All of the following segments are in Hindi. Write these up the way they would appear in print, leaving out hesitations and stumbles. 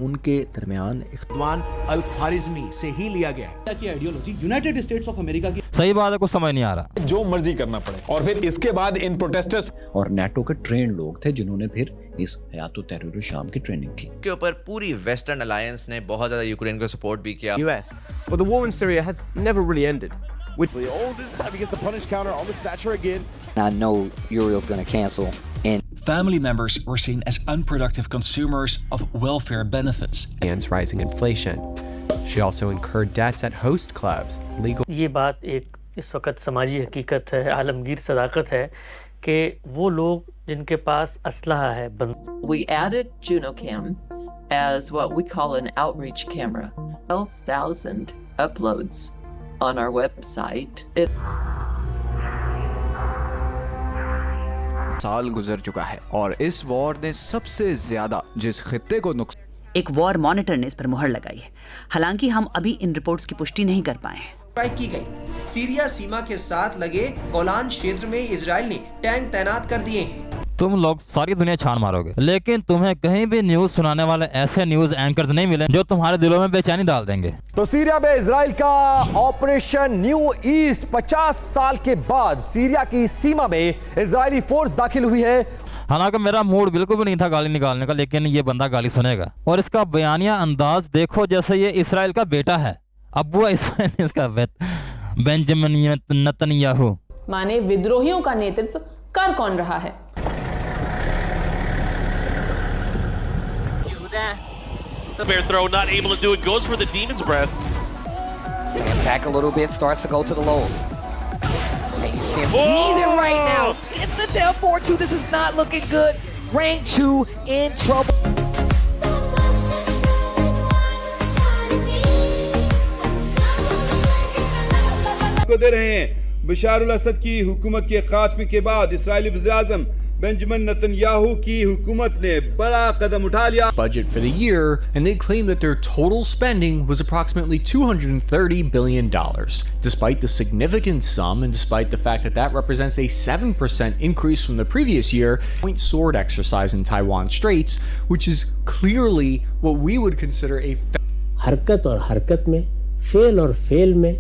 उनके दरमियान इख्वान अल-ख्वारिज़मी से ही लिया गया है की ideology United states of America की। सही बात है, कुछ समझ नहीं आ रहा। जो मर्जी करना पड़े और फिर इसके बाद इन प्रोटेस्टर्स और नेटो के ट्रेन लोग थे जिन्होंने फिर इस हयातो तहरीर शाम की ट्रेनिंग की। के ऊपर पूरी वेस्टर्न अलायंस ने बहुत ज्यादा यूक्रेन को सपोर्ट भी किया। US, but the war in Syria has never really ended. All this time he gets the punish counter on the snatcher again. I know Uriel's going to cancel. And family members were seen as unproductive consumers of welfare benefits. And rising inflation. She also incurred debts at host clubs. Legal. ये बात एक इस वक्त समाजी हकीकत है, आलमगीर सदाकत है कि वो लोग जिनके पास असलहा है। We added JunoCam as what we call an outreach camera. 12,000 uploads on our website. साल गुजर चुका है और इस वॉर ने सबसे ज्यादा जिस खित्ते को नुकसान। एक वॉर मॉनिटर ने इस पर मुहर लगाई है। हालांकि हम अभी इन रिपोर्ट्स की पुष्टि नहीं कर पाए हैं। स्ट्राइक की गई। सीरिया सीमा के साथ लगे गोलान क्षेत्र में इजराइल ने टैंक तैनात कर दिए हैं। तुम लोग सारी दुनिया छान मारोगे, लेकिन तुम्हें कहीं भी न्यूज सुनाने वाले ऐसे न्यूज एंकर्स नहीं मिले जो तुम्हारे दिलों में बेचैनी डाल देंगे। तो सीरिया में इजराइल का ऑपरेशन न्यू ईस्ट 50 साल के बाद सीरिया की सीमा में इजरायली फोर्स दाखिल हुई है। हालांकि मेरा मूड बिल्कुल भी नहीं था गाली निकालने का, लेकिन ये बंदा गाली सुनेगा। और इसका बयानिया अंदाज देखो जैसे ये इसराइल का बेटा है। अब्बू इसराइल इसका बेंजामिन नेतन्याहू। माने विद्रोहियों का नेतृत्व कर कौन रहा है? Bear throw, not able to do it, goes for the demon's breath. Stand back a little bit, starts to go to the lows. And you see him teasing right now. It's the Del 4-2. This is not looking good. Rank 2 in trouble. को दे रहे हैं बशार अल-असद की हुकूमत के खात्मे के बाद इस्राएली वज़ीर-ए-आज़म बेंजामिन नेतन्याहू की हुकूमत ने बड़ा कदम उठा लिया। Budget for the year, and they claim that their total spending was approximately $230 billion. Despite the significant sum, and despite the fact that that represents a 7% increase from the previous year, joint sword exercise in Taiwan Straits, which is clearly what we would consider a हरकत और हरकत में, फेल और फेल में।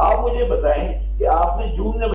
आप मुझे बताएं कि आपने जून में